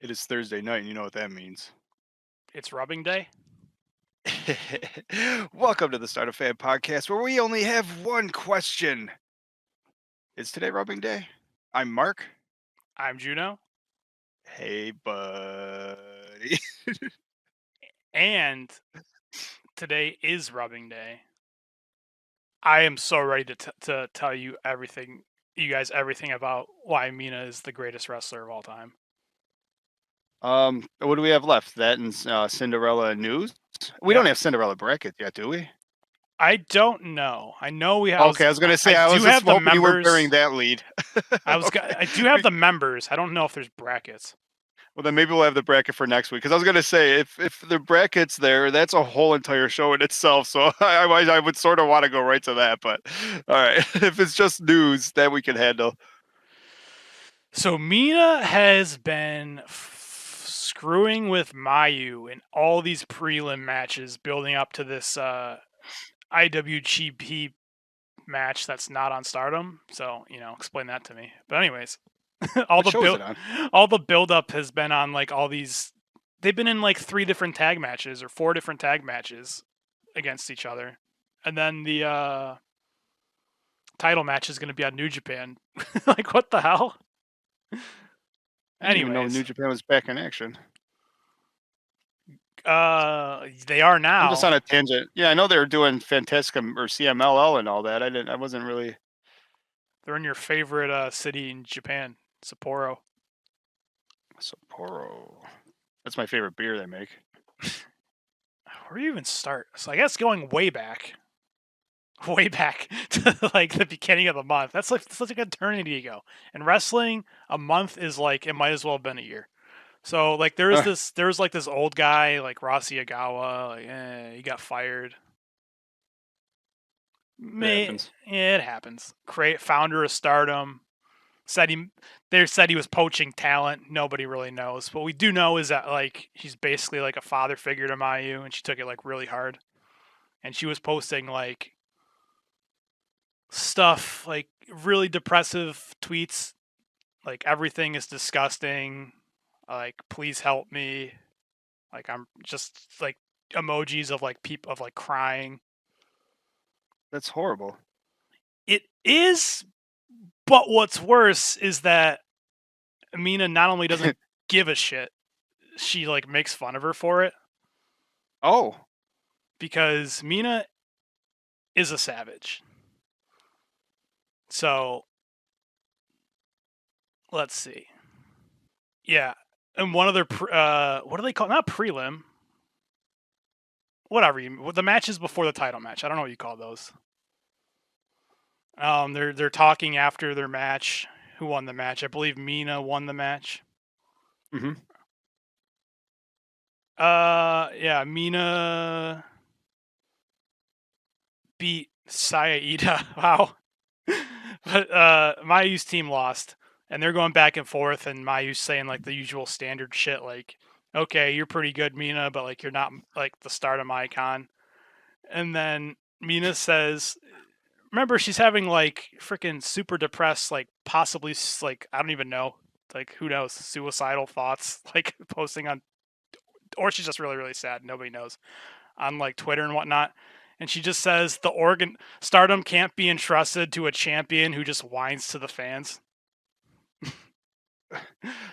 It is Thursday night, and you know what that means. It's rubbing day. Welcome to the Stardom Fan Podcast, where we only have one question. Is today rubbing day? I'm Mark. I'm Juno, Hey, buddy. and today is rubbing day. I am so ready to tell you guys everything about why Mina is the greatest wrestler of all time. What do we have left? That and Cinderella news. We Yep. don't have Cinderella bracket yet, do we? I don't know. I know we have. Okay, I was gonna say I I do was just have the hoping you weren't members. bearing that lead. Okay. I do have the members. I don't know if there's brackets. Well, then maybe we'll have the bracket for next week. Because I was gonna say if the bracket's there, that's a whole entire show in itself. So I would sort of want to go right to that. But all right, if it's just news, that we can handle. So Mina has been screwing with Mayu in all these prelim matches, building up to this IWGP match that's not on Stardom. So explain that to me. But anyways, all What the show is build, it on? all the build up has been on like all these. They've been in like 3 different tag matches or 4 different tag matches against each other, and then the title match is going to be on New Japan. Like what the hell? I didn't even know Anyways, New Japan was back in action. they are now. I'm just on a tangent. Yeah, I know they were doing Fantastica or CMLL and all that. I wasn't really. They're in your favorite city in Japan, Sapporo. Sapporo. That's my favorite beer they make. Where do you even start? So I guess going way back to like the beginning of the month. That's like such an eternity ago. In wrestling, a month is like it might as well have been a year. So like there's this old guy like Rossi Agawa, like he got fired. It happens. Founder of Stardom said he was poaching talent. Nobody really knows. What we do know is that like he's basically like a father figure to Mayu, and she took it like really hard. And she was posting like stuff like really depressive tweets, like everything is disgusting. Like please help me. Like I'm just like emojis of like people of like crying. That's horrible. It is, but what's worse is that Mina not only doesn't give a shit, she like makes fun of her for it. Oh. Because Mina is a savage. So let's see. Yeah, and one of their what do they call? Not prelim. Whatever the matches before the title match. I don't know what you call those. They're talking after their match. Who won the match? I believe Mina won the match. Mm-hmm. Yeah, Mina beat Saya Ida. Wow. But Mayu's team lost, and they're going back and forth, and Mayu's saying like the usual standard shit, like, "Okay, you're pretty good, Mina, but like you're not like the Stardom icon." And then Mina says, "Remember, she's having like freaking super depressed, like possibly like I don't even know, like who knows, suicidal thoughts, like posting on, or she's just really really sad. Nobody knows on like Twitter and whatnot." And she just says the Stardom can't be entrusted to a champion who just whines to the fans.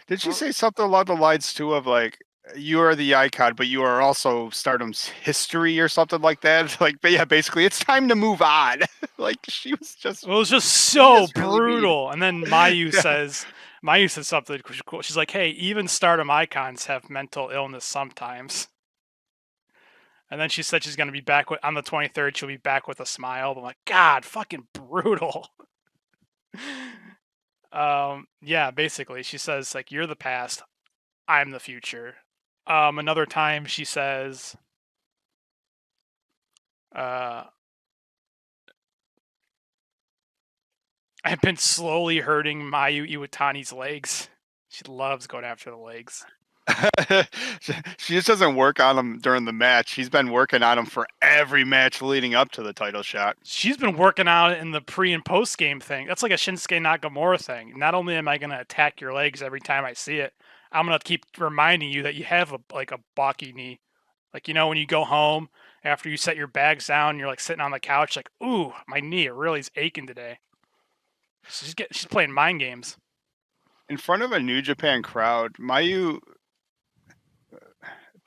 Did she say something along the lines too of like you are the icon, but you are also Stardom's history or something like that? Like, but yeah, basically, it's time to move on. Like she was just. It was just so really brutal. And then Mayu says something cool. She's like, "Hey, even Stardom icons have mental illness sometimes." And then she said she's going to be back on the 23rd. She'll be back with a smile. But I'm like, God, fucking brutal. Yeah, basically, she says like, "You're the past, I'm the future." Another time she says, "I've been slowly hurting Mayu Iwatani's legs." She loves going after the legs. She just doesn't work on him during the match. She's been working on him for every match leading up to the title shot. She's been working on it in the pre and post game thing. That's like a Shinsuke Nakamura thing. Not only am I going to attack your legs every time I see it, I'm gonna keep reminding you that you have a balky knee. Like, when you go home after you set your bags down, you're like sitting on the couch, like, ooh, my knee, it really is aching today. She's playing mind games. In front of a New Japan crowd, Mayu.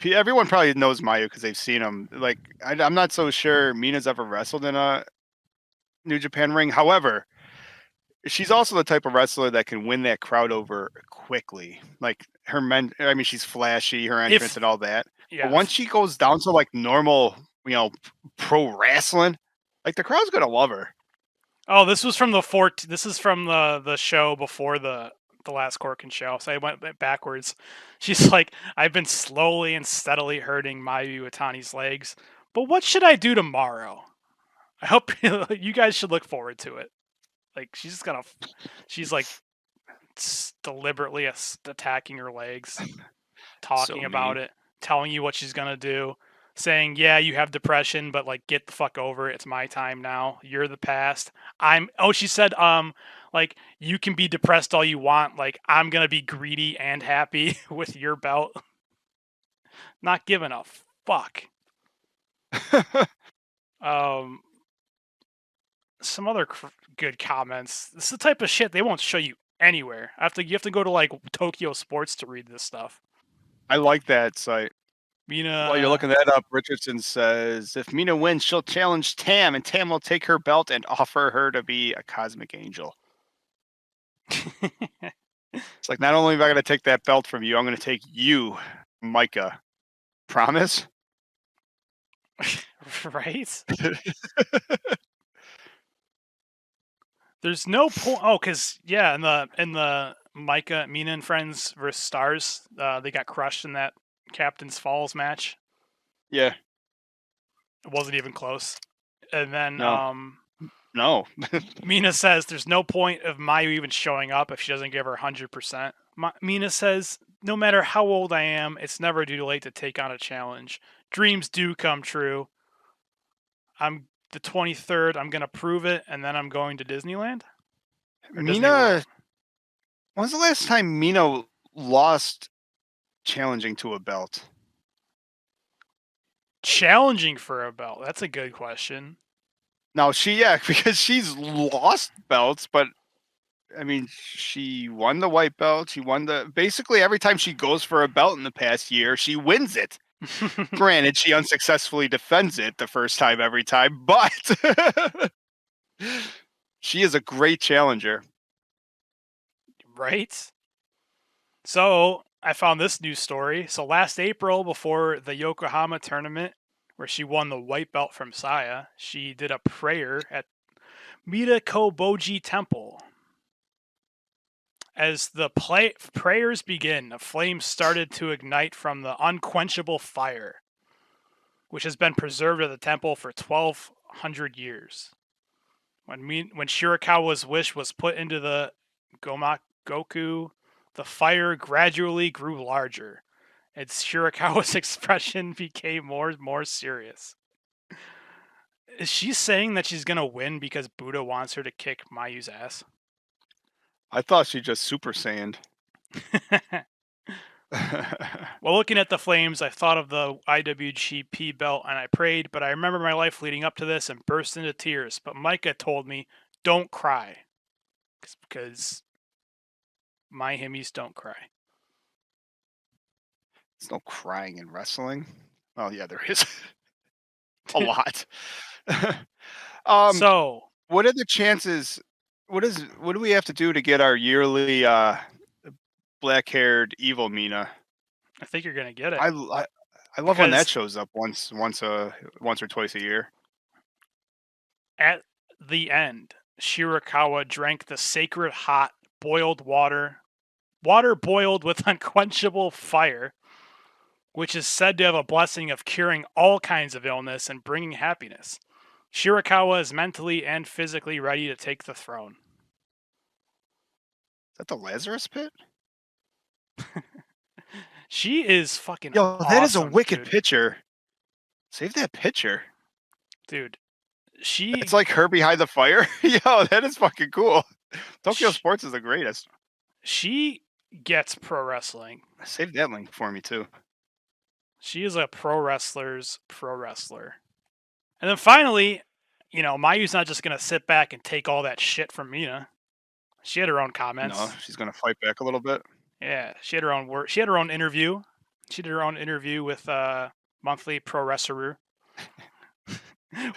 Everyone probably knows Mayu because they've seen him. Like, I'm not so sure Mina's ever wrestled in a New Japan ring. However, she's also the type of wrestler that can win that crowd over quickly. Like I mean, she's flashy, her entrance If and all that. But yeah, once she goes down to like normal, pro wrestling, like the crowd's gonna love her. oh, this was from This is from the show before the last Corkin show. So I went backwards. She's like, I've been slowly and steadily hurting Mayu Iwatani's legs, but what should I do tomorrow? I hope you guys should look forward to it. Like she's like deliberately attacking her legs, So talking about mean. it, telling you what she's gonna do, saying, "Yeah, you have depression, but like get the fuck over it. It's my time now. You're the past. I'm." Oh, she said, like you can be depressed all you want. Like I'm gonna be greedy and happy with your belt. Not giving a fuck. Um, some other good comments. This is the type of shit they won't show you anywhere. You have to go to like Tokyo Sports to read this stuff. I like that site. While you're Mina. looking that up, Richardson says if Mina wins, she'll challenge Tam, and Tam will take her belt and offer her to be a cosmic angel. It's like, not only am I going to take that belt from you, I'm going to take you, Micah. Promise? Right? There's no point. Oh, because yeah, in the Micah, Mina and Friends versus Stars, they got crushed in that Captain's Falls match. Yeah. It wasn't even close. And then No. No. Mina says there's no point of Mayu even showing up if she doesn't give her 100%. Mina says, no matter how old I am, it's never too late to take on a challenge. Dreams do come true. I'm the 23rd. I'm going to prove it, and then I'm going to Disneyland? Or Disney World? Mina, when's the last time Mina lost challenging to a belt? Challenging for a belt. That's a good question. No, because she's lost belts, but I mean, she won the white belt. She won basically every time she goes for a belt in the past year, she wins it. Granted, she unsuccessfully defends it the first time every time, but she is a great challenger. Right? So, I found this news story. So, last April, before the Yokohama tournament, where she won the white belt from Saya, she did a prayer at Mitakoboji Temple. As the prayers begin, a flame started to ignite from the unquenchable fire, which has been preserved at the temple for 1,200 years. When Shirakawa's wish was put into the Goku, the fire gradually grew larger, and Shirakawa's expression became more and more serious. Is she saying that she's gonna win because Buddha wants her to kick Mayu's ass? I thought she just Super Saiyan. While looking at the flames, I thought of the IWGP belt and I prayed, but I remember my life leading up to this and burst into tears. But Micah told me, don't cry. Because my himmies don't cry. There's no crying in wrestling. Oh yeah, there is a lot. So, What are the chances? What do we have to do to get our yearly black-haired evil Mina? I think you're going to get it. I love when that shows up once or twice a year. At the end, Shirakawa drank the sacred hot boiled water boiled with unquenchable fire, which is said to have a blessing of curing all kinds of illness and bringing happiness. Shirakawa is mentally and physically ready to take the throne. Is that the Lazarus Pit? She is fucking Yo, awesome, that is a wicked dude. picture. Save that picture. Dude, It's like her behind the fire. Yo, that is fucking cool. Tokyo Sports is the greatest. She gets pro wrestling. Save that link for me too. She is a pro wrestler's pro wrestler. And then finally, Mayu's not just gonna sit back and take all that shit from Mina. She had her own No, comments. she's gonna fight back a little bit. Yeah, she had her own work. She had her own interview. She did her own interview with Monthly Pro Wrestler.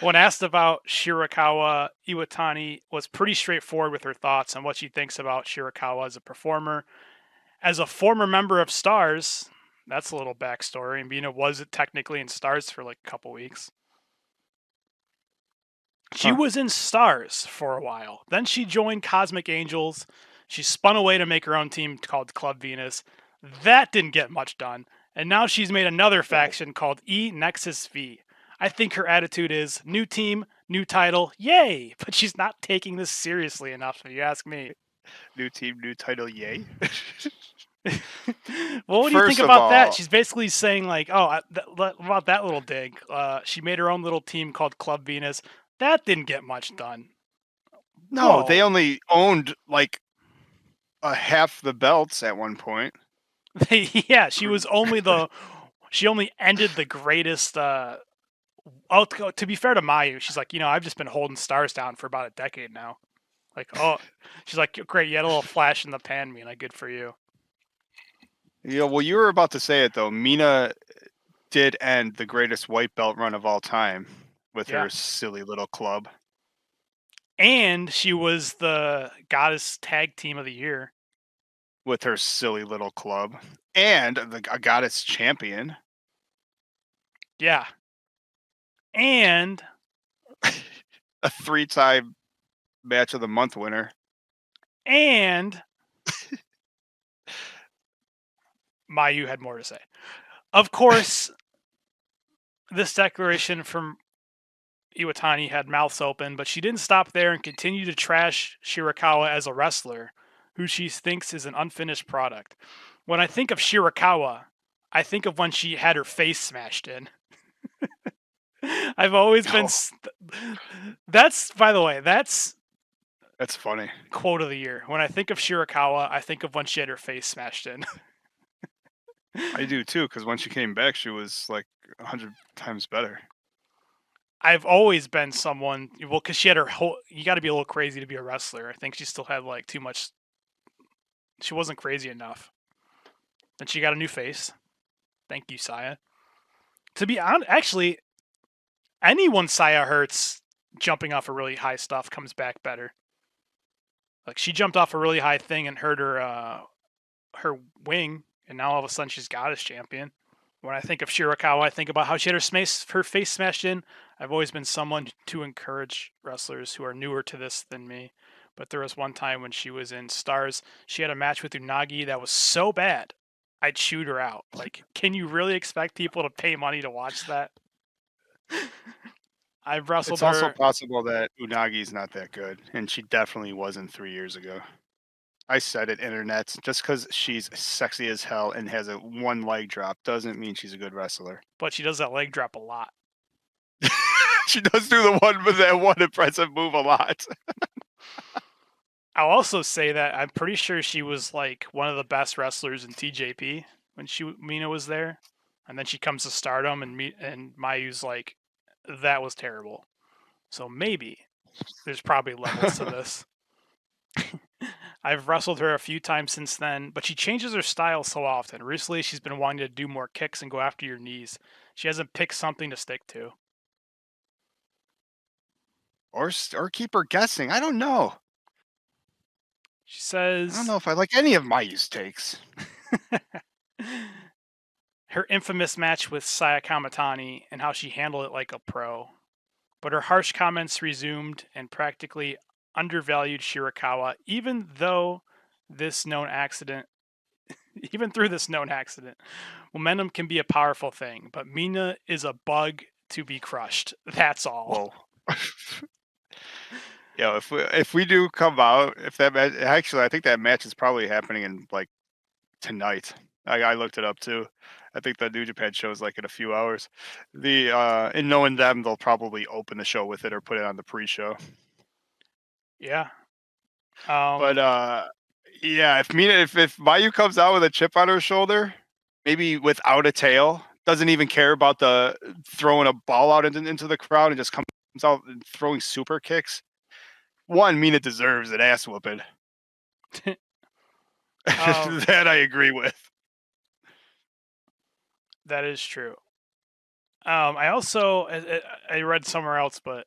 When asked about Shirakawa, Iwatani was pretty straightforward with her thoughts on what she thinks about Shirakawa as a performer. As a former member of Stars, that's a little backstory. And Mina was technically in Stars for like a couple weeks. She Huh. was in Stars for a while. Then she joined Cosmic Angels. She spun away to make her own team called Club Venus. That didn't get much done. And now she's made another Whoa. faction called E Nexus V. I think her attitude is new team, new title, yay! But she's not taking this seriously enough, if you ask me. New team, new title, yay. Well, what do you think First of about that? all, She's basically saying like, "Oh, about that little dig. She made her own little team called Club Venus. That didn't get much done." no, they Whoa. only owned like a half the belts at one point. Yeah, she only ended the greatest. To be fair to Mayu, she's like, I've just been holding Stars down for about a decade now. Like, oh, she's like, great, you had a little flash in the pan, Mina. Good for you. Yeah, well, you were about to say it though. Mina did end the greatest white belt run of all time with Yeah, her silly little club. and she was the Goddess Tag Team of the Year. With her silly little club, and a goddess champion. Yeah, and A 3-time match of the month winner. and Mayu had more to say. Of course, this declaration from Iwatani had mouths open, but she didn't stop there and continued to trash Shirakawa as a wrestler, who she thinks is an unfinished product. When I think of Shirakawa, I think of when she had her face smashed in. I've always been. Oh, That's, by the way, that's that's funny. quote of the year. When I think of Shirakawa, I think of when she had her face smashed in. I do too, because when she came back, she was like 100 times better. I've always been someone, well, because she had her whole. You got to be a little crazy to be a wrestler. I think she still had like too much. She wasn't crazy enough. Then she got a new face. Thank you, Saya. To be honest, actually, anyone Saya hurts jumping off a really high stuff comes back better. Like she jumped off a really high thing and hurt her wing, and now all of a sudden she's goddess champion. When I think of Shirakawa, I think about how she had her face smashed in. I've always been someone to encourage wrestlers who are newer to this than me. But there was one time when she was in Stars, she had a match with Unagi that was so bad, I'd shoot her out. Like, can you really expect people to pay money to watch that? I've wrestled It's also her. possible that Unagi's not that good, and she definitely wasn't 3 years ago. I said it, internet. Just because she's sexy as hell and has a one leg drop doesn't mean she's a good wrestler. But she does that leg drop a lot. She does do the one with that one impressive move a lot. I'll also say that I'm pretty sure she was like one of the best wrestlers in TJP when Mina was there, and then she comes to Stardom and Mayu's like, that was terrible. So maybe there's probably levels to this. I've wrestled her a few times since then, but she changes her style so often. Recently, she's been wanting to do more kicks and go after your knees. She hasn't picked something to stick to. Or keep her guessing. I don't know. She I don't says know if I like any of Mayu's takes. her infamous match with Saya Kamatani and how she handled it like a pro. But her harsh comments resumed and practically undervalued Shirakawa, even through this known accident. Momentum can be a powerful thing, but Mina is a bug to be crushed. That's all. Whoa. If we do come out, if that match, actually, I think that match is probably happening in like tonight. I looked it up too. I think the New Japan show is like in a few hours. In knowing them, they'll probably open the show with it or put it on the pre-show. Yeah. But Yeah, if Mayu comes out with a chip on her shoulder, maybe without a tail, doesn't even care about the throwing a ball out into the crowd and just comes out and throwing super kicks. One, Mina deserves an ass whooping. That I agree with. That is true. I also I read somewhere else, but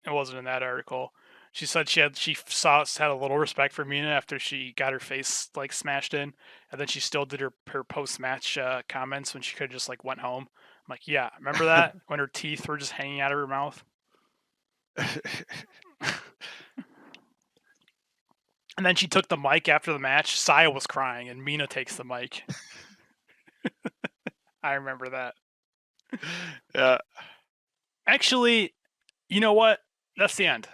it wasn't in that article. She said had a little respect for Mina after she got her face like smashed in, and then she still did her post match comments when she could have just like went home. I'm like, yeah, remember that when her teeth were just hanging out of her mouth. And then she took the mic after the match. Saya was crying, and Mina takes the mic. I remember that. Yeah. Actually, you know what? That's the end.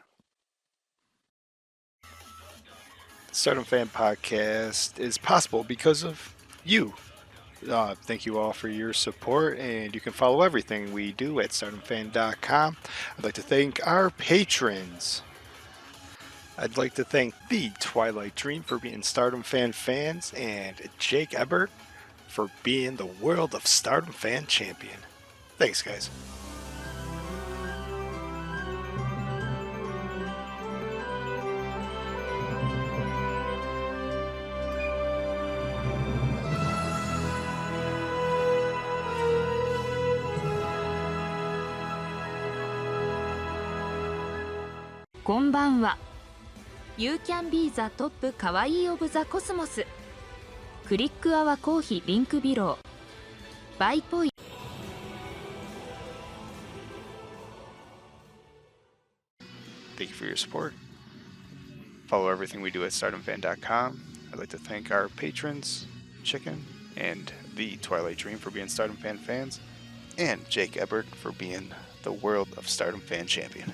The Stardom Fan Podcast is possible because of you. Thank you all for your support, and you can follow everything we do at StardomFan.com. I'd like to thank our patrons. I'd like to thank the Twilight Dream for being Stardom fans, and Jake Ebert for being the World of Stardom Fan Champion. Thanks, guys. Konbanwa. You can be the top kawaii of the cosmos. Click our coffee link below. Buy point. Thank you for your support. Follow everything we do at StardomFan.com. I'd like to thank our patrons, Chicken, and the Twilight Dream for being Stardom fans, and Jake Ebert for being the World of Stardom Fan Champion.